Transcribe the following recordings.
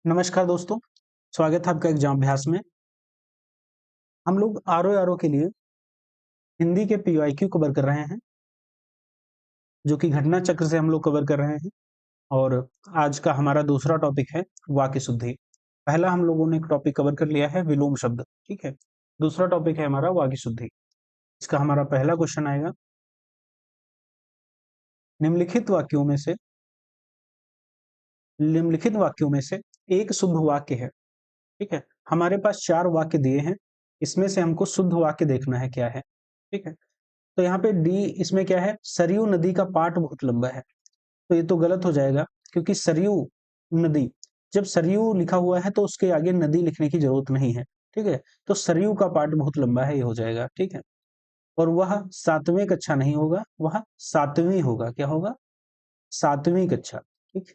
नमस्कार दोस्तों, स्वागत है आपका एग्जाम अभ्यास में। हम लोग आरओ के लिए हिंदी के पीवाईक्यू कवर कर रहे हैं, जो कि घटना चक्र से हम लोग कवर कर रहे हैं। और आज का हमारा दूसरा टॉपिक है वाक्य शुद्धि। पहला हम लोगों ने एक टॉपिक कवर कर लिया है विलोम शब्द, ठीक है। दूसरा टॉपिक है हमारा वाक्य शुद्धि। इसका हमारा पहला क्वेश्चन आएगा, निम्नलिखित वाक्यों में से एक शुद्ध वाक्य है, ठीक है। हमारे पास 4 वाक्य दिए हैं, इसमें से हमको शुद्ध वाक्य देखना है क्या है, ठीक है। तो यहाँ पे डी, इसमें क्या है, सरयू नदी का पाठ बहुत लंबा है, तो ये तो गलत हो जाएगा, क्योंकि सरयू नदी, जब सरयू लिखा हुआ है तो उसके आगे नदी लिखने की जरूरत नहीं है, ठीक है। तो सरयू का पाठ बहुत लंबा है, ये हो जाएगा, ठीक है। और वह 7वीं कक्षा नहीं होगा, वह 7वीं होगा। क्या होगा? 7वीं कक्षा, ठीक।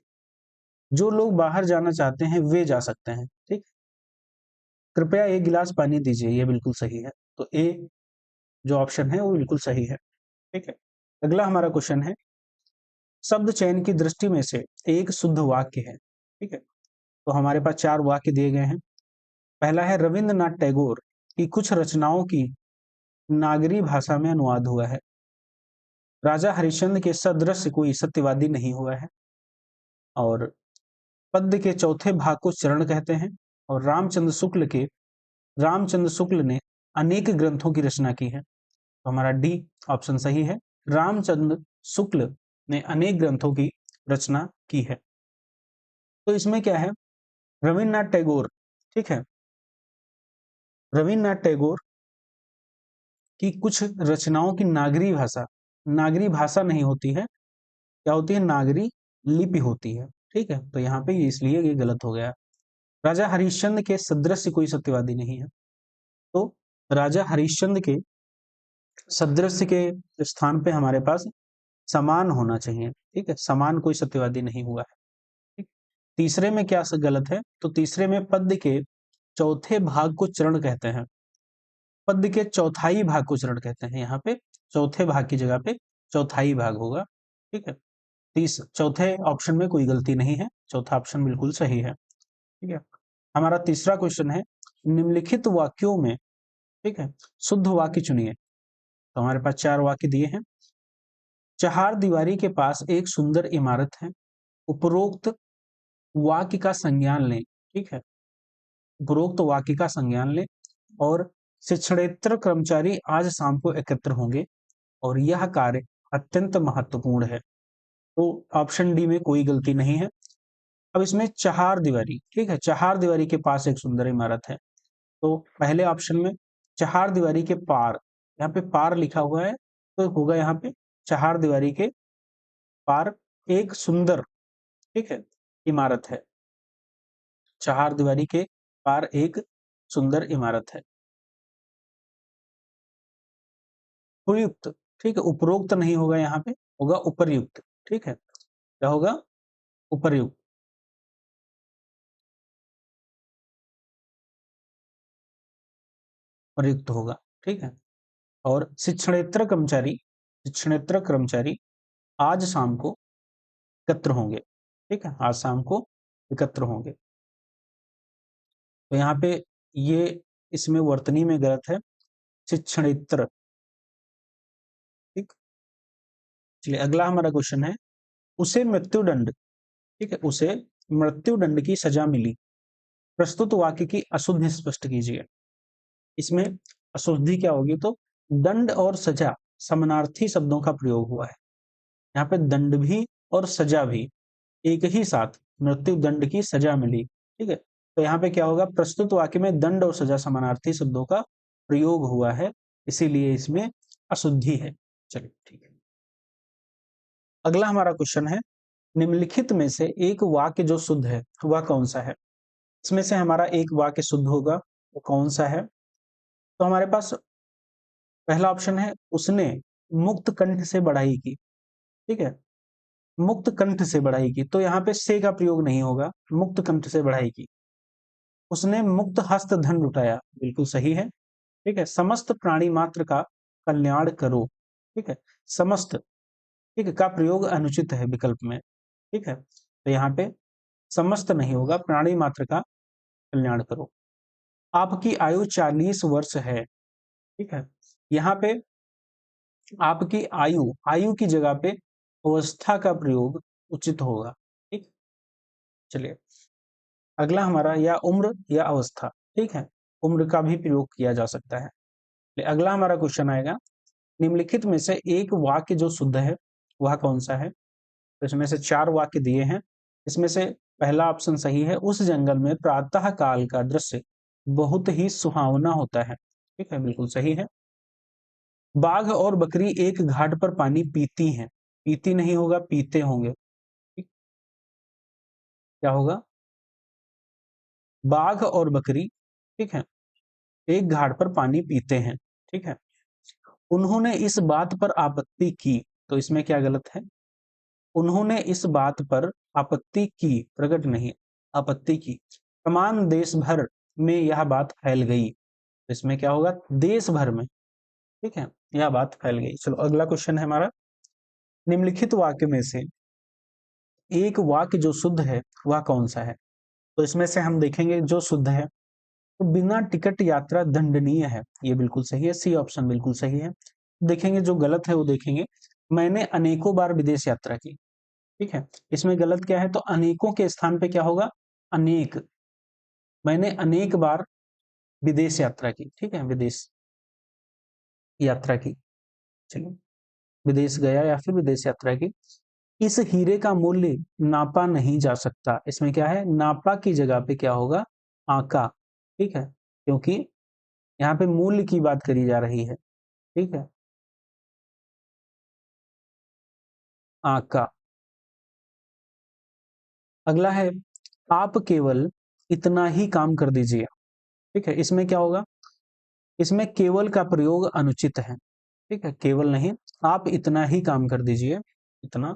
जो लोग बाहर जाना चाहते हैं वे जा सकते हैं, ठीक। कृपया 1 गिलास पानी दीजिए, ये बिल्कुल सही है। तो ए जो ऑप्शन है वो बिल्कुल सही है, ठीक है। अगला हमारा क्वेश्चन है, शब्द चयन की दृष्टि में से एक शुद्ध वाक्य है, ठीक है। तो हमारे पास 4 वाक्य दिए गए हैं। पहला है, रविंद्रनाथ टैगोर की कुछ रचनाओं की नागरी भाषा में अनुवाद हुआ है। राजा हरिश्चंद्र के सदृश कोई सत्यवादी नहीं हुआ है। और पद्य के चौथे भाग को चरण कहते हैं। और रामचंद्र शुक्ल ने अनेक ग्रंथों की रचना की है। तो हमारा डी ऑप्शन सही है, रामचंद्र शुक्ल ने अनेक ग्रंथों की रचना की है। तो इसमें क्या है, रविन्द्रनाथ टैगोर, ठीक है, रविन्द्रनाथ टैगोर की कुछ रचनाओं की नागरी भाषा नहीं होती है, क्या होती है, नागरी लिपि होती है, ठीक है। तो यहाँ पे इसलिए ये गलत हो गया। राजा हरिश्चंद्र के सदृश कोई सत्यवादी नहीं है, तो राजा हरिश्चंद्र के सदृश के स्थान पे हमारे पास समान होना चाहिए, ठीक है। समान कोई सत्यवादी नहीं हुआ है, ठीक। तीसरे में क्या गलत है, तो तीसरे में पद्य के चौथे भाग को चरण कहते हैं। पद्य के चौथाई भाग को चरण कहते हैं। यहाँ पे चौथे भाग की जगह पे चौथाई भाग होगा, ठीक है। चौथे ऑप्शन में कोई गलती नहीं है, चौथा ऑप्शन बिल्कुल सही है, ठीक है। हमारा तीसरा क्वेश्चन है, निम्नलिखित वाक्यों में, ठीक है, शुद्ध वाक्य चुनिए। तो हमारे पास 4 वाक्य दिए हैं। चहार दीवारी के पास एक सुंदर इमारत है, उपरोक्त वाक्य का संज्ञान लें, ठीक है। उपरोक्त वाक्य का संज्ञान लें। और शिक्षणेतर कर्मचारी आज शाम को एकत्र होंगे और यह कार्य अत्यंत महत्वपूर्ण है। तो ऑप्शन डी में कोई गलती नहीं है। अब इसमें चहार दीवारी, ठीक है, चहार दीवारी के पास एक सुंदर इमारत है, तो पहले ऑप्शन में चहार दीवारी के पार, यहाँ पे पार लिखा हुआ है, तो होगा यहाँ पे चहार दीवारी के पार एक सुंदर, ठीक है, इमारत है। चहार दीवारी के पार एक सुंदर इमारत है। उपयुक्त, ठीक है, उपरोक्त नहीं होगा, यहाँ पे होगा उपर्युक्त, ठीक है। क्या होगा? उपर्युक्त। प्रयुक्त होगा, ठीक है। और शिक्षणेतर कर्मचारी आज शाम को एकत्र होंगे, ठीक है, आज शाम को एकत्र होंगे। तो यहाँ पे ये इसमें वर्तनी में गलत है, शिक्षणेतर, ठीक। चलिए अगला हमारा क्वेश्चन है, उसे मृत्युदंड, ठीक है, उसे मृत्युदंड की सजा मिली। प्रस्तुत वाक्य की अशुद्धि स्पष्ट कीजिए। इसमें अशुद्धि क्या होगी, तो दंड और सजा समानार्थी शब्दों का प्रयोग हुआ है। यहाँ पे दंड भी और सजा भी एक ही साथ, मृत्यु दंड की सजा मिली, ठीक है। तो यहाँ पे क्या होगा, प्रस्तुत वाक्य में दंड और सजा समानार्थी शब्दों का प्रयोग हुआ है, इसीलिए इसमें अशुद्धि है। चलिए ठीक है। अगला हमारा क्वेश्चन है, निम्नलिखित में से एक वाक्य जो शुद्ध है वह कौन सा है। इसमें से हमारा एक वाक्य शुद्ध होगा, वो कौन सा है। तो हमारे पास पहला ऑप्शन है, उसने मुक्त कंठ से बढ़ाई की, ठीक है, मुक्त कंठ से बढ़ाई की, तो यहाँ पे से का प्रयोग नहीं होगा, मुक्त कंठ से बढ़ाई की। उसने मुक्त हस्त धन लुटाया, बिल्कुल सही है, ठीक है। समस्त प्राणी मात्र का कल्याण करो, ठीक है, समस्त, ठीक है, का प्रयोग अनुचित है विकल्प में, ठीक है। तो यहाँ पे समस्त नहीं होगा, प्राणी मात्र का कल्याण करो। आपकी आयु 40 वर्ष है, ठीक है। यहाँ पे आपकी आयु, आयु की जगह पे अवस्था का प्रयोग उचित होगा, ठीक। चलिए अगला हमारा, या उम्र या अवस्था, ठीक है, उम्र का भी प्रयोग किया जा सकता है। अगला हमारा क्वेश्चन आएगा, निम्नलिखित में से एक वाक्य जो शुद्ध है वह कौन सा है? तो इसमें से 4 वाक्य दिए हैं, इसमें से पहला ऑप्शन सही है, उस जंगल में प्रातः काल का दृश्य बहुत ही सुहावना होता है, ठीक है, बिल्कुल सही है। बाघ और बकरी एक घाट पर पानी पीती हैं, पीती नहीं होगा, पीते होंगे, ठीक? क्या होगा? बाघ और बकरी, ठीक है, एक घाट पर पानी पीते हैं, ठीक है। उन्होंने इस बात पर आपत्ति की, तो इसमें क्या गलत है? उन्होंने इस बात पर आपत्ति की, प्रकट नहीं, आपत्ति की। समान देश भर में यह बात फैल गई, इसमें क्या होगा? देश भर में, ठीक है, यह बात फैल गई। चलो अगला क्वेश्चन है हमारा, निम्नलिखित वाक्य में से एक वाक्य जो शुद्ध है वह कौन सा है? तो इसमें से हम देखेंगे जो शुद्ध है, तो बिना टिकट यात्रा दंडनीय है, ये बिल्कुल सही है, सी ऑप्शन बिल्कुल सही है। देखेंगे जो गलत है वो देखेंगे, मैंने अनेकों बार विदेश यात्रा की, ठीक है, इसमें गलत क्या है? तो अनेकों के स्थान पे क्या होगा? अनेक, मैंने अनेक बार विदेश यात्रा की, ठीक है, विदेश यात्रा की, चलिए विदेश गया या फिर विदेश यात्रा की। इस हीरे का मूल्य नापा नहीं जा सकता, इसमें क्या है? नापा की जगह पे क्या होगा? आका, ठीक है, क्योंकि यहाँ पे मूल्य की बात करी जा रही है, ठीक है, आका। अगला है, आप केवल इतना ही काम कर दीजिए, ठीक है, इसमें क्या होगा? इसमें केवल का प्रयोग अनुचित है, ठीक है, केवल नहीं, आप इतना ही काम कर दीजिए, इतना,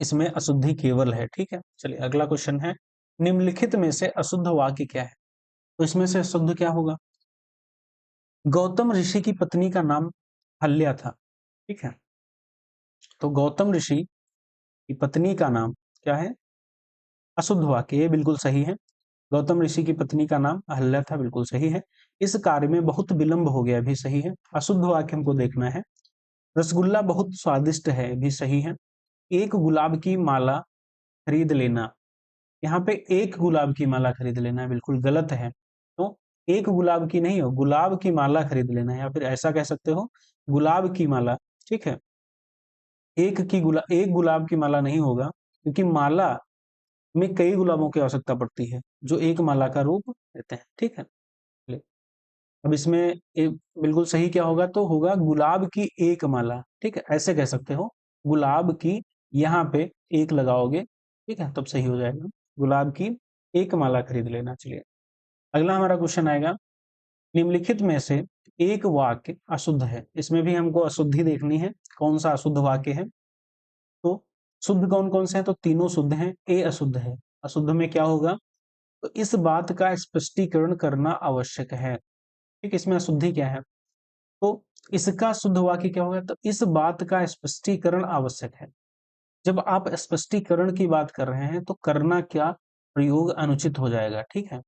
इसमें अशुद्धि केवल है, ठीक है। चलिए अगला क्वेश्चन है, निम्नलिखित में से अशुद्ध वाक्य क्या है? तो इसमें से अशुद्ध क्या होगा? गौतम ऋषि की पत्नी का नाम हल्या था, ठीक है, तो गौतम ऋषि की पत्नी का नाम क्या है? अशुद्ध वाक्य, ये बिल्कुल सही है। गौतम ऋषि की पत्नी का नाम अहल्या था, बिल्कुल सही है। इस कार्य में बहुत विलंब हो गया, भी सही है। अशुद्ध वाक्य हमको देखना है। रसगुल्ला बहुत स्वादिष्ट है, भी सही है। एक गुलाब की माला खरीद लेना, यहाँ पे एक गुलाब की माला खरीद लेना बिल्कुल गलत है। तो एक गुलाब की नहीं हो, गुलाब की माला खरीद लेना है, या फिर ऐसा कह सकते हो गुलाब की माला, ठीक है। एक गुलाब की माला नहीं होगा, क्योंकि माला में कई गुलाबों की आवश्यकता पड़ती है जो एक माला का रूप देते हैं, ठीक है। अब इसमें एक बिल्कुल सही क्या होगा? तो होगा गुलाब की एक माला, ठीक है, ऐसे कह सकते हो गुलाब की, यहाँ पे एक लगाओगे, ठीक है, तब सही हो जाएगा। गुलाब की एक माला खरीद लेना। चलिए अगला हमारा क्वेश्चन आएगा, निम्नलिखित में से एक वाक्य अशुद्ध है, इसमें भी हमको अशुद्धि देखनी है, कौन सा अशुद्ध वाक्य है। तो शुद्ध कौन कौन से हैं? तो तीनों शुद्ध हैं, ए अशुद्ध है। अशुद्ध में क्या होगा? तो इस बात का स्पष्टीकरण करना आवश्यक है, ठीक, इसमें अशुद्धि क्या है? तो इसका शुद्ध वाक्य क्या होगा? तो इस बात का स्पष्टीकरण आवश्यक है। जब आप स्पष्टीकरण की बात कर रहे हैं तो करना क्या? प्रयोग अनुचित हो जाएगा, ठीक है।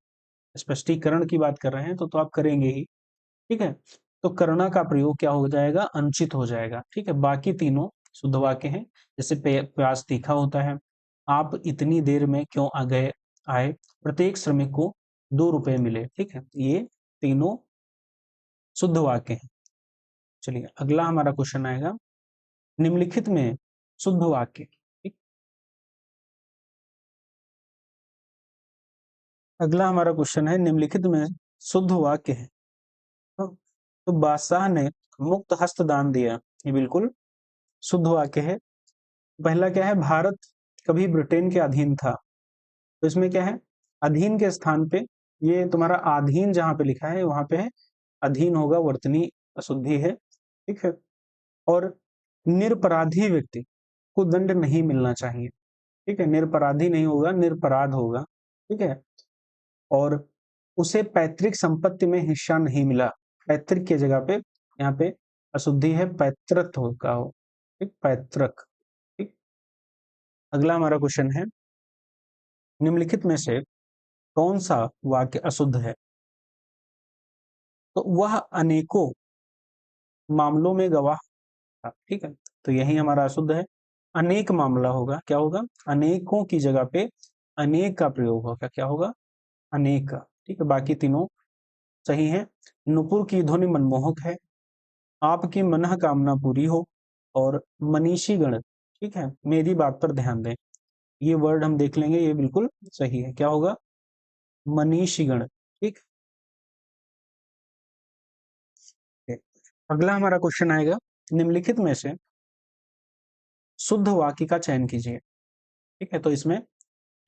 स्पष्टीकरण की बात कर रहे हैं तो आप करेंगे ही, ठीक है, तो करना का प्रयोग क्या हो जाएगा? अनुचित हो जाएगा, ठीक है। बाकी तीनों शुद्ध वाक्य हैं, जैसे प्याज तीखा होता है, आप इतनी देर में क्यों आ गए आए, प्रत्येक श्रमिक को 2 रुपए मिले, ठीक है, ये तीनों शुद्ध वाक्य हैं। चलिए अगला हमारा क्वेश्चन आएगा, निम्नलिखित में शुद्ध वाक्य, ठीक। अगला हमारा क्वेश्चन है, निम्नलिखित में शुद्ध वाक्य है। तो बादशाह ने मुक्त हस्त दान दिया, ये बिल्कुल शुद्ध वाक्य है। पहला क्या है? भारत कभी ब्रिटेन के अधीन था, तो इसमें क्या है? अधीन के स्थान पे, ये तुम्हारा आधीन जहां पे लिखा है वहां पे है अधीन, होगा, वर्तनी अशुद्धि है, ठीक है। और निरपराधी व्यक्ति को दंड नहीं मिलना चाहिए, ठीक है, निरपराधी नहीं होगा, निरपराध होगा, ठीक है। और उसे पैतृक संपत्ति में हिस्सा नहीं मिला, पैतृक की जगह पे यहाँ पे अशुद्धि है, पैतृत्व का हो, ठीक, पैतृक, ठीक। अगला हमारा क्वेश्चन है, निम्नलिखित में से कौन सा वाक्य अशुद्ध है? तो वह अनेकों मामलों में गवाह था। ठीक है, तो यही हमारा अशुद्ध है। अनेक मामला होगा, क्या होगा? अनेकों की जगह पे अनेक का प्रयोग होगा, क्या होगा? अनेक का। ठीक है, बाकी तीनों सही है। नुपुर की ध्वनि मनमोहक है, आपकी मनः कामना पूरी हो, और मनीषी गण, ठीक है, मेरी बात पर ध्यान दें। ये वर्ड हम देख लेंगे, ये बिल्कुल सही है। क्या होगा? मनीषी गण। ठीक है, अगला हमारा क्वेश्चन आएगा, निम्नलिखित में से शुद्ध वाक्य का चयन कीजिए। ठीक है, तो इसमें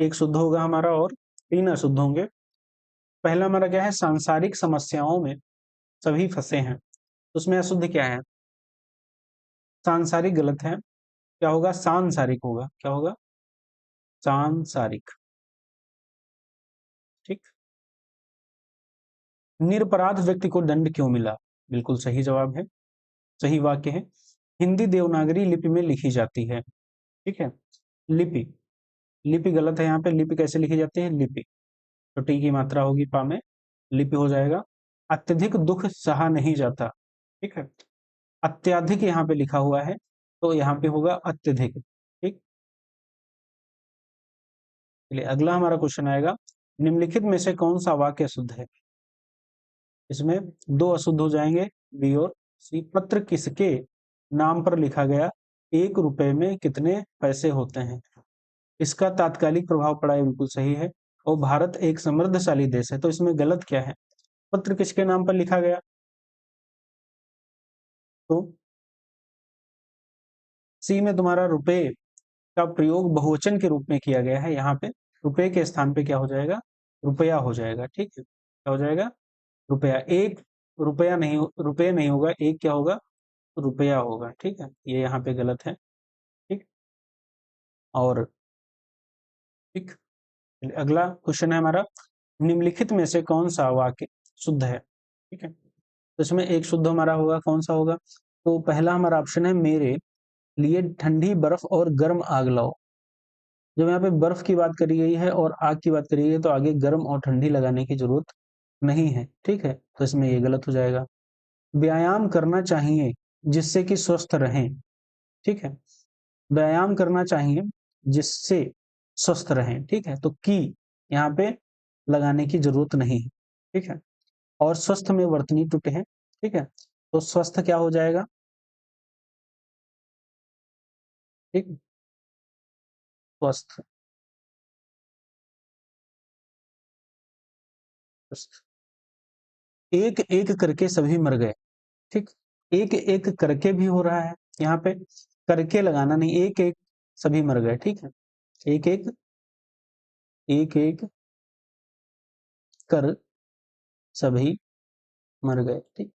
एक शुद्ध होगा हमारा और तीन अशुद्ध होंगे। पहला हमारा क्या है? सांसारिक समस्याओं में सभी फंसे हैं। उसमें अशुद्ध क्या है? सांसारिक गलत है, क्या होगा? सांसारिक होगा, क्या होगा? सांसारिक। ठीक। निरपराध व्यक्ति को दंड क्यों मिला? बिल्कुल सही जवाब है, सही वाक्य है। हिंदी देवनागरी लिपि में लिखी जाती है। ठीक है, लिपि, लिपि गलत है यहाँ पे। लिपि कैसे लिखी जाती है? लिपि, तो टी की मात्रा होगी पा में, लिपि हो जाएगा। अत्यधिक दुख सहा नहीं जाता। ठीक है, अत्याधिक यहाँ पे लिखा हुआ है, तो यहाँ पे होगा अत्यधिक। ठीक, चलिए अगला हमारा क्वेश्चन आएगा, निम्नलिखित में से कौन सा वाक्य शुद्ध है? इसमें दो अशुद्ध हो जाएंगे, बी और सी। पत्र किसके नाम पर लिखा गया? 1 रुपए में कितने पैसे होते हैं? इसका तात्कालिक प्रभाव पड़ा है, बिल्कुल सही है। और भारत एक समृद्धशाली देश है, तो इसमें गलत क्या है? पत्र किसके नाम पर लिखा गया? तो सी में तुम्हारा रुपए का प्रयोग बहुवचन के रूप में किया गया है। यहाँ पे रुपए के स्थान पे क्या हो जाएगा? रुपया हो जाएगा। ठीक है, क्या हो जाएगा? रुपया। एक रुपया नहीं, रुपये नहीं होगा, एक क्या होगा? रुपया होगा। ठीक है, ये यहाँ पे गलत है। ठीक, और ठीक, अगला क्वेश्चन है हमारा, निम्नलिखित में से कौन सा वाक्य शुद्ध है? ठीक है, तो इसमें एक शुद्ध हमारा होगा, कौन सा होगा? तो पहला हमारा ऑप्शन है, मेरे लिए ठंडी बर्फ और गर्म आग लाओ। जब यहाँ पे बर्फ की बात करी गई है और आग की बात करी गई है, तो आगे गर्म और ठंडी लगाने की जरूरत नहीं है। ठीक है, तो इसमें ये गलत हो जाएगा। व्यायाम करना चाहिए जिससे कि स्वस्थ रहें। ठीक है, व्यायाम करना चाहिए जिससे स्वस्थ रहें। ठीक है, तो की यहाँ पे लगाने की जरूरत नहीं है। ठीक है, और स्वस्थ में वर्तनी टुट है। ठीक है, तो स्वस्थ क्या हो जाएगा? ठीक, स्वस्थ, स्वस्थ। एक एक करके सभी मर गए। ठीक, एक एक करके भी हो रहा है यहाँ पे, करके लगाना नहीं, एक एक सभी मर गए। ठीक है, एक एक, एक एक कर सभी मर गए। ठीक,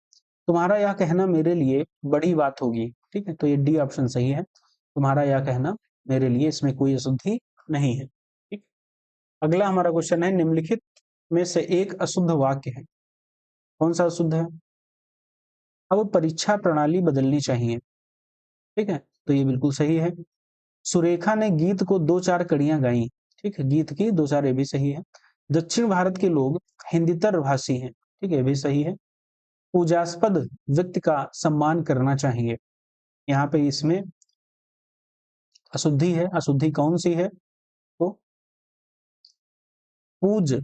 तुम्हारा यह कहना मेरे लिए बड़ी बात होगी। ठीक है, तो ये डी ऑप्शन सही है, तुम्हारा यह कहना मेरे लिए, इसमें कोई अशुद्धि नहीं है। ठीक, अगला हमारा क्वेश्चन है, निम्नलिखित में से एक अशुद्ध वाक्य है। कौन सा अशुद्ध है? अब परीक्षा प्रणाली बदलनी चाहिए। ठीक है, तो ये बिल्कुल सही है। सुरेखा ने गीत को 2-4 कड़ियां गाई। ठीक है, गीत की 2-4, ये भी सही है। दक्षिण भारत के लोग हिंदीतर भाषी हैं। ठीक है, ये भी सही है। पूजास्पद व्यक्ति का सम्मान करना चाहिए। यहाँ पे इसमें अशुद्धि है। अशुद्धि कौन सी है? तो पूज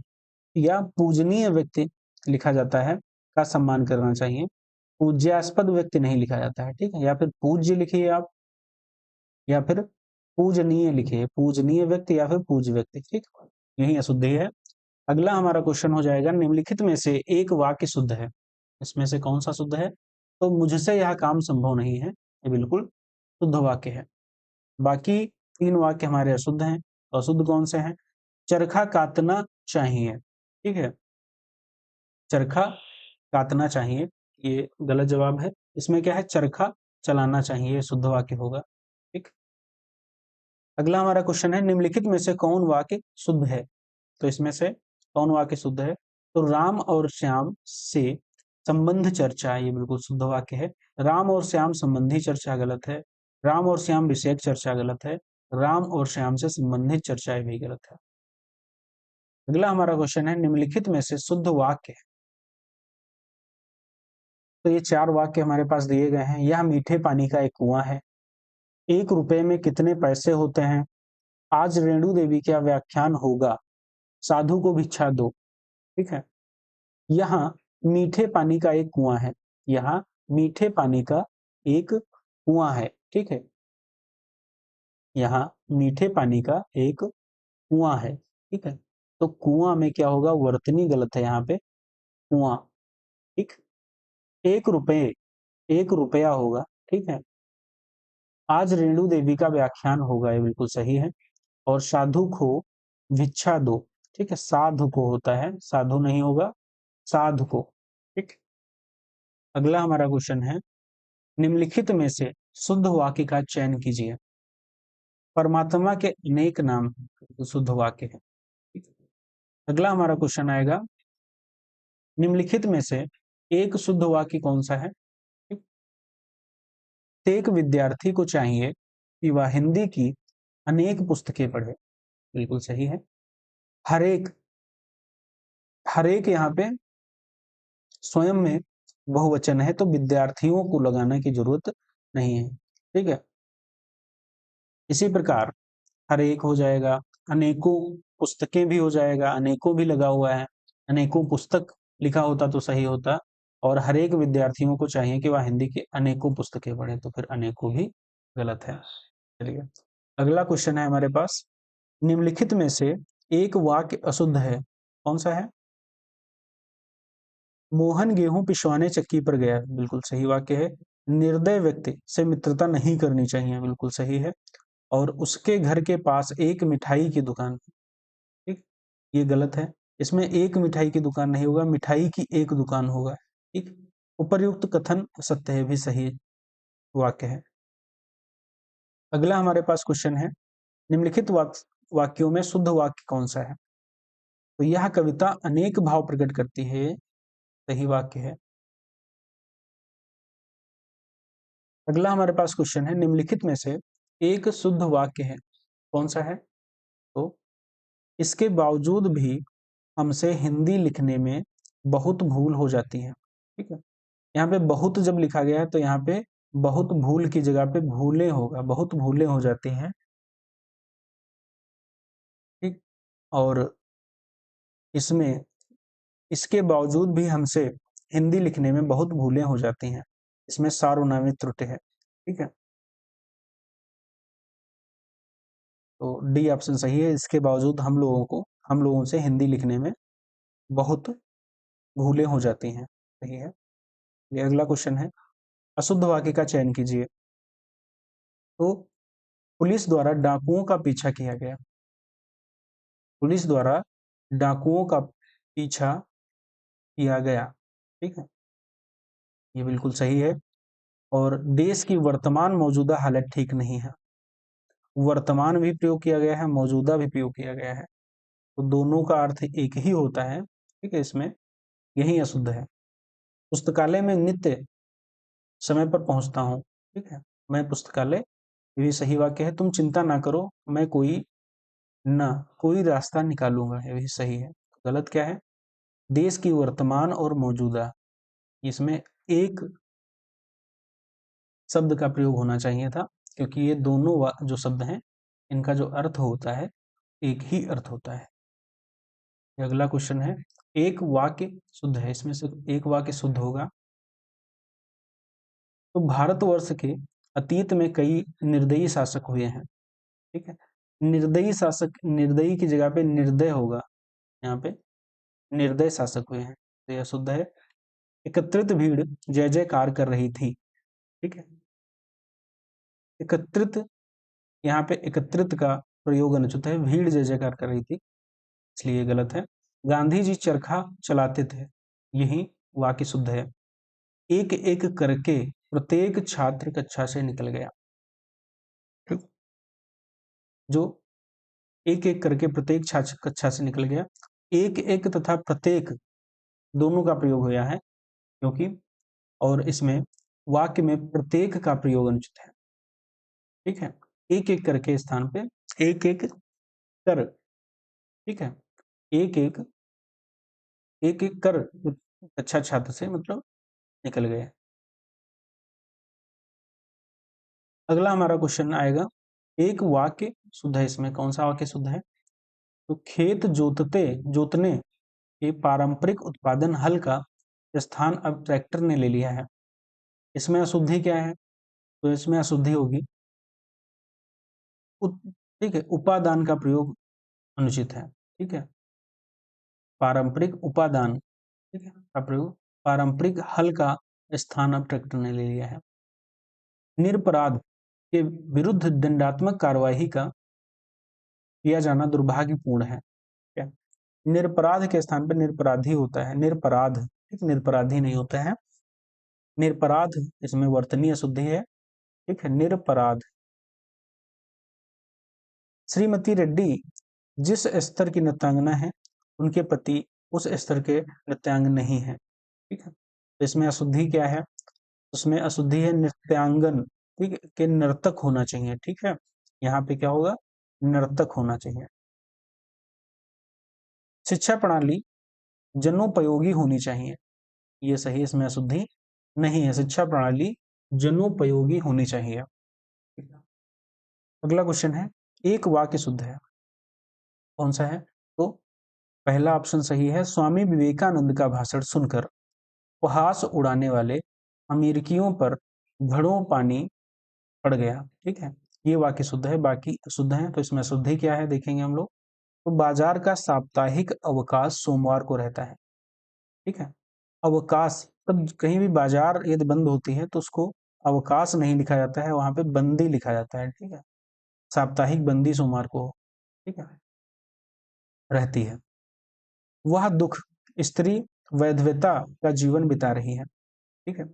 या पूजनीय व्यक्ति लिखा जाता है, का सम्मान करना चाहिए। पूज्यास्पद व्यक्ति नहीं लिखा जाता है। ठीक है, या फिर पूज्य लिखिए आप, या फिर पूजनीय लिखिए, पूजनीय व्यक्ति या फिर पूज्य व्यक्ति। ठीक, यही अशुद्धि है। अगला हमारा क्वेश्चन हो जाएगा, निम्नलिखित में से एक वाक्य शुद्ध है। इसमें से कौन सा शुद्ध है? तो मुझसे यह काम संभव नहीं है, ये बिल्कुल शुद्ध वाक्य है। बाकी तीन वाक्य हमारे अशुद्ध हैं। तो अशुद्ध कौन से हैं? चरखा काटना चाहिए। ठीक है, चरखा काटना चाहिए, ये गलत जवाब है। इसमें क्या है? चरखा चलाना चाहिए, शुद्ध वाक्य होगा। ठीक, अगला हमारा क्वेश्चन है, निम्नलिखित में से कौन वाक्य शुद्ध है? तो इसमें से कौन वाक्य शुद्ध है? तो राम और श्याम से संबंध चर्चा, ये बिल्कुल शुद्ध वाक्य है। राम और श्याम संबंधी चर्चा गलत है। राम और श्याम विषयक चर्चा गलत है। राम और श्याम से संबंधित चर्चा भी गलत है। अगला हमारा क्वेश्चन है, निम्नलिखित में से शुद्ध वाक्य। तो ये 4 वाक्य हमारे पास दिए गए हैं। यह मीठे पानी का एक कुआं है। 1 रुपए में कितने पैसे होते हैं? आज रेणु देवी का व्याख्यान होगा। साधु को भिक्षा दो। ठीक है। यहाँ मीठे पानी का एक कुआं है। यहाँ मीठे पानी का एक कुआं है। ठीक है। यहाँ मीठे पानी का एक कुआं है। ठीक है। तो कुआं में क्या होगा? वर्तनी गलत है यहाँ पे, कुआं। ठीक। 1 रुपए, 1 रुपया होगा। ठीक है। आज रेणु देवी का व्याख्यान होगा, ये बिल्कुल सही है। और साधु को भिक्षा दो। ठीक है। साधु को होता है, साधु नहीं होगा, साधु को। ठीक। अगला हमारा क्वेश्चन है, निम्नलिखित में से शुद्ध वाक्य का चयन कीजिए। परमात्मा के अनेक नाम तो शुद्ध वाक्य है। ठीक है? अगला हमारा क्वेश्चन आएगा, निम्नलिखित में से एक शुद्ध वाक्य कौन सा है? ठीक? प्रत्येक विद्यार्थी को चाहिए कि वह हिंदी की अनेक पुस्तकें पढ़े। बिल्कुल सही है। हर एक, हर एक यहाँ पे स्वयं में बहुवचन है, तो विद्यार्थियों को लगाने की जरूरत नहीं है। ठीक है। इसी प्रकार हर एक हो जाएगा, अनेकों पुस्तकें भी हो जाएगा, अनेकों भी लगा हुआ है, अनेकों पुस्तक लिखा होता तो सही होता। और हर एक विद्यार्थियों को चाहिए कि वह हिंदी की अनेकों पुस्तकें पढ़े, तो फिर अनेकों भी गलत है। चलिए, अगला क्वेश्चन है हमारे पास, निम्नलिखित में से एक वाक्य अशुद्ध है, कौन सा है? मोहन गेहूं पिसवाने चक्की पर गया, बिल्कुल सही वाक्य है। निर्दय व्यक्ति से मित्रता नहीं करनी चाहिए, बिल्कुल सही है। और उसके घर के पास एक मिठाई की दुकान, ठीक, ये गलत है। इसमें एक मिठाई की दुकान नहीं होगा, मिठाई की एक दुकान होगा। ठीक। उपर्युक्त कथन सत्य है, भी सही वाक्य है। अगला हमारे पास क्वेश्चन है, निम्नलिखित वाक्यों में शुद्ध वाक्य कौन सा है? तो यह कविता अनेक भाव प्रकट करती है, सही वाक्य है। अगला हमारे पास क्वेश्चन है, निम्नलिखित में से एक शुद्ध वाक्य है, कौन सा है? तो इसके बावजूद भी हमसे हिंदी लिखने में बहुत भूल हो जाती है। ठीक है। यहाँ पे बहुत जब लिखा गया है तो यहाँ पे बहुत भूल की जगह पे भूलें होगा, बहुत भूलें हो जाती हैं। ठीक। और इसमें इसके बावजूद भी हमसे हिंदी लिखने में बहुत भूलें हो जाती हैं, इसमें सार्वनामिक त्रुटि है। ठीक है। तो डी ऑप्शन सही है, इसके बावजूद हम लोगों से हिंदी लिखने में बहुत भूलें हो जाती हैं, सही है। ये अगला क्वेश्चन है, अशुद्ध वाक्य का चयन कीजिए। तो पुलिस द्वारा डाकुओं का पीछा किया गया, पुलिस द्वारा डाकुओं का पीछा किया गया। ठीक है। ये बिल्कुल सही है। और देश की वर्तमान मौजूदा हालत ठीक नहीं है, वर्तमान भी प्रयोग किया गया है, मौजूदा भी प्रयोग किया गया है, तो दोनों का अर्थ एक ही होता है। ठीक है। इसमें यही अशुद्ध है। पुस्तकालय में नित्य समय पर पहुंचता हूँ। ठीक है। मैं पुस्तकालय, ये भी सही वाक्य है। तुम चिंता ना करो, मैं कोई रास्ता निकालूंगा, ये भी सही है। गलत क्या है? देश की वर्तमान और मौजूदा, इसमें एक शब्द का प्रयोग होना चाहिए था, क्योंकि ये दोनों जो शब्द हैं इनका जो अर्थ होता है एक ही अर्थ होता है। अगला क्वेश्चन है, एक वाक्य शुद्ध है, इसमें से एक वाक्य शुद्ध होगा। तो भारतवर्ष के अतीत में कई निर्दयी शासक हुए हैं। ठीक है। निर्दयी शासक, निर्दयी की जगह पे निर्दय होगा, यहाँ पे निर्दय शासक हुए हैं, तो यह शुद्ध है। एकत्रित भीड़ जय जयकार कर रही थी। ठीक है। एकत्रित, यहाँ पे एकत्रित का प्रयोग अनुचित है, भीड़ जय जयकार कर रही थी, इसलिए गलत है। गांधी जी चरखा चलाते थे, यही वाक्य शुद्ध है। एक एक करके प्रत्येक छात्र कक्षा से निकल गया, जो एक एक करके प्रत्येक छात्र कक्षा से निकल गया, एक एक तथा प्रत्येक दोनों का प्रयोग हुआ है, क्योंकि और इसमें वाक्य में प्रत्येक का प्रयोग अनुचित है। ठीक है। एक एक करके स्थान पे एक एक कर। ठीक है। एक एक एक एक कर अच्छा छात्र से मतलब निकल गए। अगला हमारा क्वेश्चन आएगा, एक वाक्य शुद्ध है, इसमें कौन सा वाक्य शुद्ध है? तो खेत जोतने के पारंपरिक उत्पादन हल का स्थान अब ट्रैक्टर ने ले लिया है। इसमें अशुद्धि क्या है? तो इसमें अशुद्धि होगी ठीक है, उपादान का प्रयोग अनुचित है। ठीक है, पारंपरिक उपादान, ठीक है, का प्रयोग, पारंपरिक हल का स्थान अब ट्रैक्टर ने ले लिया है। निरपराध के विरुद्ध दंडात्मक कार्यवाही का किया जाना दुर्भाग्यपूर्ण है। क्या? निरपराध के स्थान पर निरपराधी होता है, निरपराध, ठीक, निरपराधी नहीं होता है, निरपराध, इसमें वर्तनीय अशुद्धि है। ठीक है, निरपराध। श्रीमती रेड्डी जिस स्तर की नृत्यांगना है, उनके पति उस स्तर के नृत्यांग नहीं है। ठीक है, तो इसमें अशुद्धि क्या है? उसमें अशुद्धि है नृत्यांगन, ठीक है, कि नर्तक होना चाहिए। ठीक है, यहाँ पे क्या होगा? नर्तक होना चाहिए। शिक्षा प्रणाली जनोपयोगी होनी चाहिए, ये सही, इसमें अशुद्धि नहीं है। शिक्षा प्रणाली जनोपयोगी होनी चाहिए। अगला क्वेश्चन है, एक वाक्य शुद्ध है, कौन सा है? तो पहला ऑप्शन सही है, स्वामी विवेकानंद का भाषण सुनकर उपहास उड़ाने वाले अमेरिकियों पर घड़ों पानी पड़ गया। ठीक है, ये वाक्य शुद्ध है, बाकी शुद्ध है। तो इसमें अशुद्धि क्या है देखेंगे हम लोग। तो बाजार का साप्ताहिक अवकाश सोमवार को रहता है। ठीक है, अवकाश, तब कहीं भी बाजार यदि बंद होती है तो उसको अवकाश नहीं लिखा जाता है, वहां पे बंदी लिखा जाता है। ठीक है, साप्ताहिक बंदी सोमवार को, ठीक है, रहती है। वह दुख, स्त्री वैधव्यता का जीवन बिता रही है। ठीक है,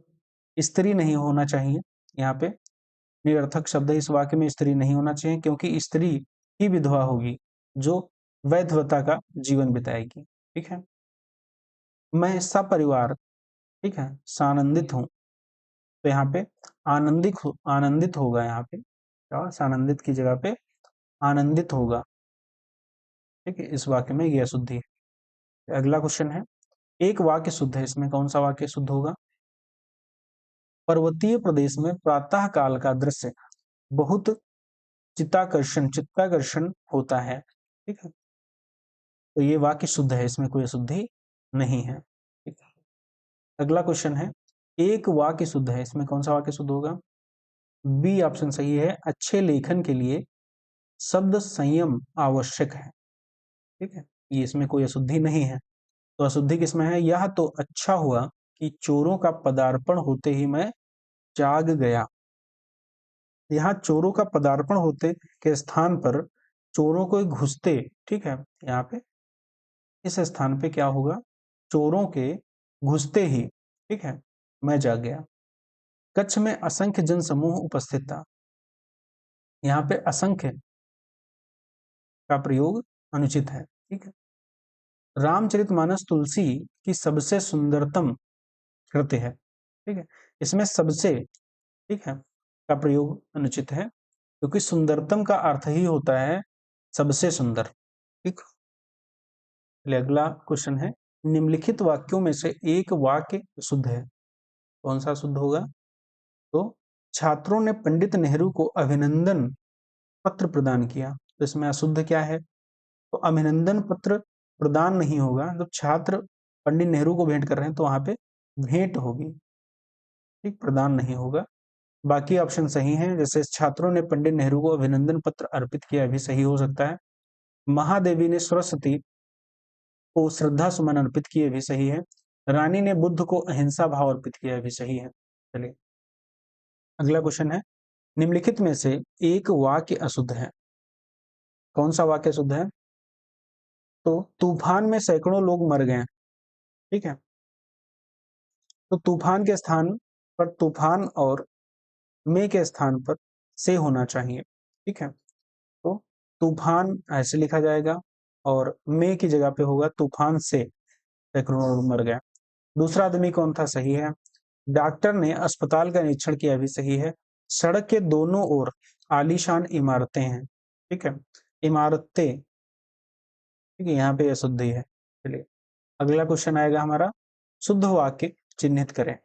स्त्री नहीं होना चाहिए, यहाँ पे निरर्थक शब्द है, इस वाक्य में स्त्री नहीं होना चाहिए, क्योंकि स्त्री ही विधवा होगी जो वैधव्यता का जीवन बिताएगी। ठीक है, मैं सपरिवार, ठीक है, सानंदित हूँ, तो यहाँ पे आनंदित होगा, यहाँ पे क्या, सानंदित की जगह पे आनंदित होगा। ठीक है, इस वाक्य में यह अशुद्धि है। अगला क्वेश्चन है, एक वाक्य शुद्ध है, इसमें कौन सा वाक्य शुद्ध होगा? पर्वतीय प्रदेश में प्रातः काल का दृश्य बहुत चित्ताकर्षण होता है। ठीक है, तो ये वाक्य शुद्ध है, इसमें कोई अशुद्धि नहीं है। ठीक है, अगला क्वेश्चन है, एक वाक्य शुद्ध है, इसमें कौन सा वाक्य शुद्ध होगा? बी ऑप्शन सही है, अच्छे लेखन के लिए शब्द संयम आवश्यक है। ठीक है, ये इसमें कोई अशुद्धि नहीं है। तो अशुद्धि किसमें है? यह तो अच्छा हुआ कि चोरों का पदार्पण होते ही मैं जाग गया। यहाँ चोरों का पदार्पण होते के स्थान पर चोरों को घुसते, ठीक है, यहाँ पे इस स्थान पे क्या होगा? चोरों के घुसते ही, ठीक है, मैं जाग गया। कच्छ में असंख्य जन समूह उपस्थित था, यहाँ पे असंख्य का प्रयोग अनुचित है। ठीक है, रामचरितमानस तुलसी की सबसे सुंदरतम कृति है। ठीक है, इसमें सबसे, ठीक है, का प्रयोग अनुचित है, क्योंकि सुंदरतम का अर्थ ही होता है सबसे सुंदर। ठीक, अगला क्वेश्चन है, निम्नलिखित वाक्यों में से एक वाक्य शुद्ध है, कौन सा शुद्ध होगा? तो छात्रों ने पंडित नेहरू को अभिनंदन पत्र प्रदान किया, तो इसमें अशुद्ध क्या है? तो अभिनंदन पत्र प्रदान नहीं होगा, जब छात्र पंडित नेहरू को भेंट कर रहे हैं तो वहां पे भेंट होगी, ठीक, प्रदान नहीं होगा। बाकी ऑप्शन सही हैं, जैसे छात्रों ने पंडित नेहरू को अभिनंदन पत्र अर्पित किया, भी सही हो सकता है। महादेवी ने सरस्वती को श्रद्धा सुमन अर्पित किए, भी सही है। रानी ने बुद्ध को अहिंसा भाव अर्पित किया, भी सही है। चलिए अगला क्वेश्चन है, निम्नलिखित में से एक वाक्य अशुद्ध है, कौन सा वाक्य शुद्ध है? तो तूफान में सैकड़ों लोग मर गए। ठीक है, तो तूफान के स्थान पर तूफान और में के स्थान पर से होना चाहिए। ठीक है, तो तूफान ऐसे लिखा जाएगा और में की जगह पे होगा तूफान से सैकड़ों लोग मर गए। दूसरा आदमी कौन था? सही है। डॉक्टर ने अस्पताल का निरीक्षण किया, भी सही है। सड़क के दोनों ओर आलीशान इमारतें हैं। ठीक है, इमारतें, ठीक है, यहाँ पे अशुद्धि है। चलिए अगला क्वेश्चन आएगा हमारा, शुद्ध वाक्य चिन्हित करें।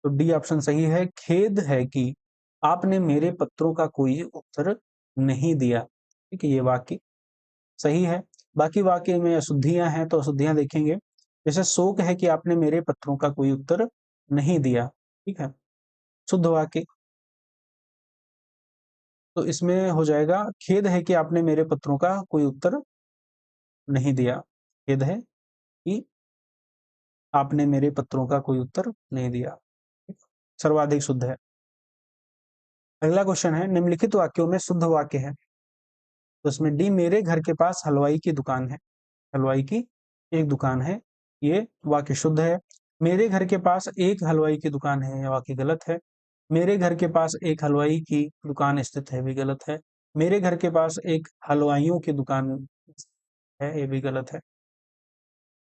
तो डी ऑप्शन सही है, खेद है कि आपने मेरे पत्रों का कोई उत्तर नहीं दिया। ठीक है, ये वाक्य सही है। बाकी वाक्य में अशुद्धियां हैं, तो अशुद्धियां देखेंगे। जैसे शोक है कि आपने मेरे पत्रों का कोई उत्तर नहीं दिया। ठीक है, शुद्ध वाक्य। तो इसमें हो जाएगा, खेद है कि आपने मेरे पत्रों का कोई उत्तर नहीं दिया। खेद है कि आपने मेरे पत्रों का कोई उत्तर नहीं दिया। सर्वाधिक शुद्ध है। अगला क्वेश्चन है, निम्नलिखित वाक्यों में शुद्ध वाक्य है। तो इसमें डी, मेरे घर के पास हलवाई की दुकान है। हलवाई की एक दुकान है, ये वाक्य शुद्ध है। मेरे घर के पास एक हलवाई की दुकान है, यह वाक्य गलत है। मेरे घर के पास एक हलवाई की दुकान स्थित है, भी गलत है। मेरे घर के पास एक हलवाइयों की दुकान है, ये भी गलत है।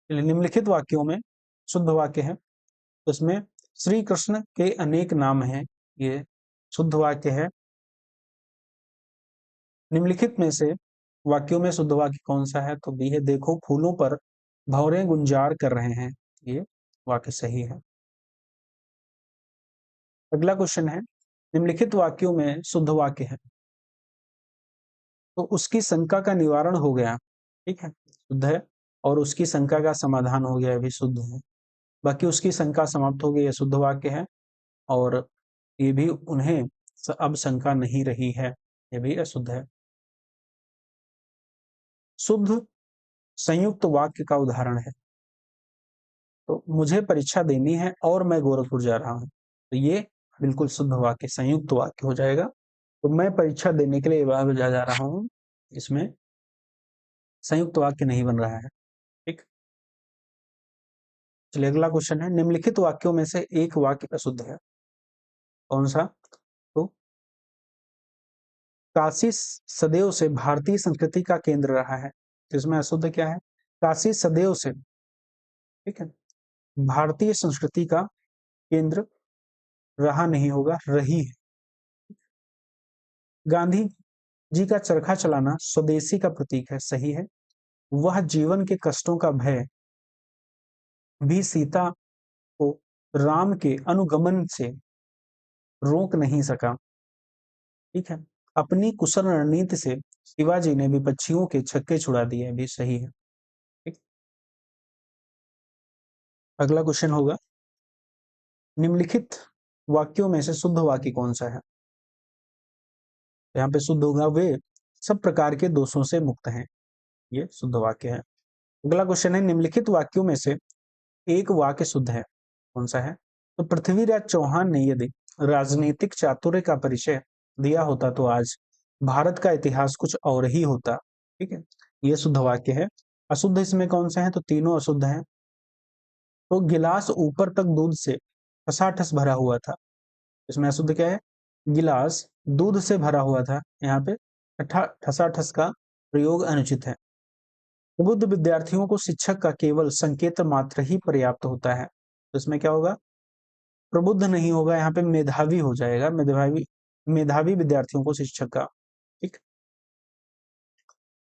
निम्नलिखित वाक्यों में शुद्ध वाक्य है। तो इसमें श्री कृष्ण के अनेक नाम हैं, ये शुद्ध वाक्य है। निम्नलिखित में से वाक्यों में शुद्ध वाक्य कौन सा है? तो बी है, देखो फूलों पर भंवरे गुंजार कर रहे हैं, ये वाक्य सही है। अगला क्वेश्चन है, निम्नलिखित वाक्यों में शुद्ध वाक्य है। तो उसकी शंका का निवारण हो गया, ठीक है, शुद्ध है। और उसकी शंका का समाधान हो गया, भी शुद्ध है। बाकी उसकी शंका समाप्त हो गई, यह शुद्ध वाक्य है। और ये भी उन्हें अब शंका नहीं रही है, ये भी अशुद्ध है। शुद्ध संयुक्त वाक्य का उदाहरण है। तो मुझे परीक्षा देनी है और मैं गोरखपुर जा रहा हूँ, तो ये बिल्कुल शुद्ध वाक्य, संयुक्त वाक्य हो जाएगा। तो मैं परीक्षा देने के लिए वहां जा रहा हूँ, इसमें संयुक्त वाक्य नहीं बन रहा है। ठीक, चलिए अगला क्वेश्चन है, निम्नलिखित वाक्यों में से एक वाक्य अशुद्ध है। कौन सा? तो काशी सदैव से भारतीय संस्कृति का केंद्र रहा है। तो इसमें अशुद्ध क्या है? काशी सदैव से, ठीक है, भारतीय संस्कृति का केंद्र रहा नहीं होगा, रही है। गांधी जी का चरखा चलाना स्वदेशी का प्रतीक है, सही है। वह जीवन के कष्टों का भय भी सीता को राम के अनुगमन से रोक नहीं सका, ठीक है। अपनी कुशल रणनीति से शिवाजी ने विपक्षियों के छक्के छुड़ा दिए, भी सही है। ठीक, अगला क्वेश्चन होगा, निम्नलिखित वाक्यों में से शुद्ध वाक्य कौन सा है? यहाँ पे शुद्ध होगा, वे सब प्रकार के दोषों से मुक्त हैं, ये शुद्ध वाक्य है। अगला क्वेश्चन है, निम्नलिखित वाक्यों में से एक वाक्य शुद्ध है, कौन सा है? तो पृथ्वीराज चौहान ने यदि राजनीतिक चातुर्य का परिचय दिया होता तो आज भारत का इतिहास कुछ और ही होता। ठीक है, ये शुद्ध वाक्य है। अशुद्ध इसमें कौन सा है? तो तीनों अशुद्ध हैं। तो गिलास ऊपर तक दूध से ठसाठस भरा हुआ था, इसमें अशुद्ध क्या है? गिलास दूध से भरा हुआ था, यहाँ पे ठसाठस का प्रयोग अनुचित है। बुद्ध विद्यार्थियों को शिक्षक का केवल संकेत मात्र ही पर्याप्त होता है, तो इसमें क्या होगा? प्रबुद्ध नहीं होगा, यहाँ पे मेधावी हो जाएगा, मेधावी, मेधावी विद्यार्थियों को शिक्षक का। ठीक,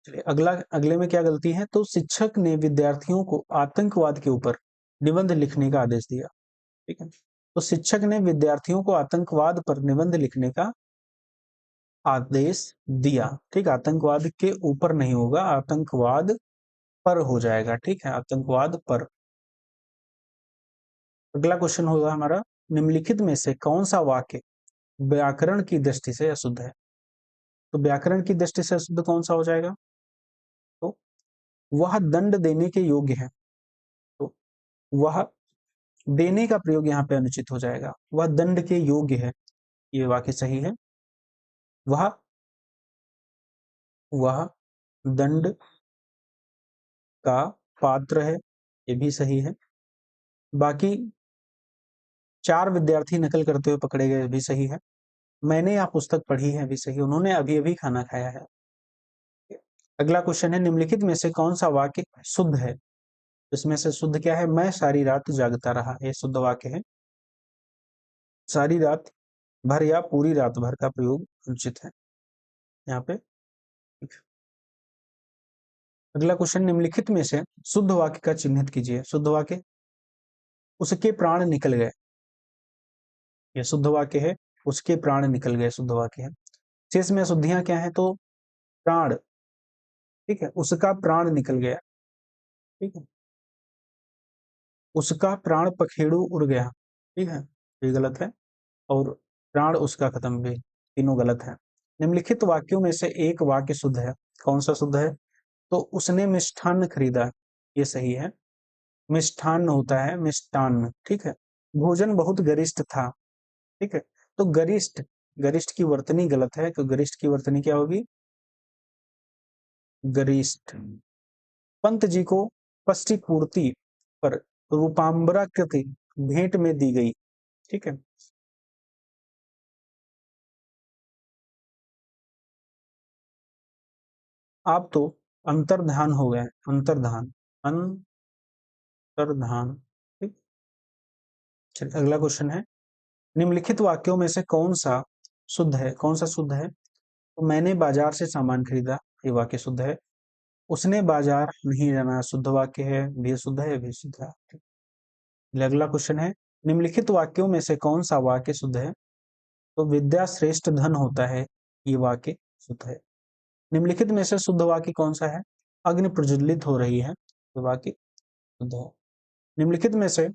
चलिए अगला, अगले में क्या गलती है? तो शिक्षक ने विद्यार्थियों को आतंकवाद के ऊपर निबंध लिखने का आदेश दिया। ठीक है, तो शिक्षक ने विद्यार्थियों को आतंकवाद पर निबंध लिखने का आदेश दिया। ठीक, आतंकवाद के ऊपर नहीं होगा, आतंकवाद पर हो जाएगा। ठीक है, आतंकवाद पर। अगला क्वेश्चन होगा हमारा, निम्नलिखित में से कौन सा वाक्य व्याकरण की दृष्टि से अशुद्ध है? तो व्याकरण की दृष्टि से अशुद्ध कौन सा हो जाएगा? तो वह दंड देने के योग्य है, तो वह देने का प्रयोग यहाँ पे अनुचित हो जाएगा, वह दंड के योग्य है, ये वाक्य सही है। वह दंड का पात्र है, ये भी सही है। बाकी 4 विद्यार्थी नकल करते हुए पकड़े गए, भी सही है। मैंने यह पुस्तक पढ़ी है, भी सही। उन्होंने अभी अभी खाना खाया है। अगला क्वेश्चन है, निम्नलिखित में से कौन सा वाक्य शुद्ध है? इसमें से शुद्ध क्या है? मैं सारी रात जागता रहा, ये शुद्ध वाक्य है। सारी रात भर या पूरी रात भर का प्रयोग अनुचित है यहाँ पे। अगला क्वेश्चन, निम्नलिखित में से शुद्ध वाक्य का चिन्हित कीजिए। शुद्ध वाक्य, उसके प्राण निकल गए, ये शुद्ध वाक्य है। उसके प्राण निकल गए शुद्ध वाक्य है। शेष में अशुद्धियां क्या है? तो प्राण, ठीक है, उसका प्राण निकल गया, ठीक है, उसका प्राण पखेड़ू उड़ गया, ठीक है, ये गलत है। और प्राण उसका खत्म भी, तीनों गलत है। निम्नलिखित वाक्यों में से एक वाक्य शुद्ध है, कौन सा शुद्ध है? तो उसने मिष्ठान्न खरीदा, ये सही है। मिष्ठान्न होता है, मिष्टान्न, ठीक है। भोजन बहुत गरिष्ठ था, ठीक है। तो गरिष्ठ, गरिष्ठ की वर्तनी गलत है, तो गरिष्ठ की वर्तनी क्या होगी? गरिष्ठ। पंत जी को पष्टि पूर्ति पर रूपाम्बराकृति भेंट में दी गई, ठीक है। आप तो अंतर्धान हो गए, अंतर्धान, अंतर्धान, ठीक। चलिए अगला क्वेश्चन है, निम्नलिखित वाक्यों में से कौन सा शुद्ध है? कौन सा शुद्ध है? तो मैंने बाजार से सामान खरीदा, ये वाक्य शुद्ध है। उसने बाजार नहीं जाना, शुद्ध वाक्य है, भी शुद्ध है, भी शुद्ध है। अगला क्वेश्चन है, निम्नलिखित वाक्यों में से कौन सा वाक्य शुद्ध है? तो विद्या श्रेष्ठ धन होता है, ये वाक्य शुद्ध है। निम्नलिखित में से शुद्ध वाक्य कौन सा है? अग्नि प्रज्वलित हो रही है, तो वाक्य शुद्ध है। निम्नलिखित में से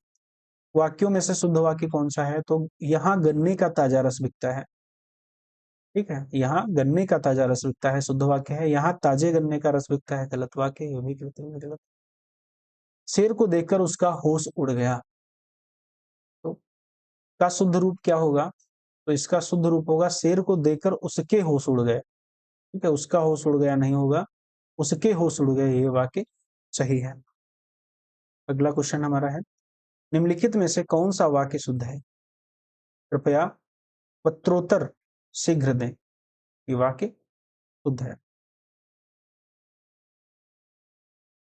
वाक्यों में से शुद्ध वाक्य कौन सा है? तो यहाँ गन्ने का ताजा रस बिकता है, ठीक है, यहाँ गन्ने का ताजा रस बिकता है, शुद्ध वाक्य है। यहाँ ताजे गन्ने का रस बिकता है, गलत वाक्य, ये भी गलत। शेर को देखकर उसका होश उड़ गया, तो का शुद्ध रूप क्या होगा? तो इसका शुद्ध रूप होगा, शेर को देखकर उसके होश उड़ गए, ठीक है, उसका होश उड़ गया नहीं होगा, उसके होश उड़ गए, ये वाक्य सही है। अगला क्वेश्चन हमारा है, निम्नलिखित में से कौन सा वाक्य शुद्ध है? कृपया पत्रोत्तर शीघ्र दें, ये वाक्य शुद्ध है।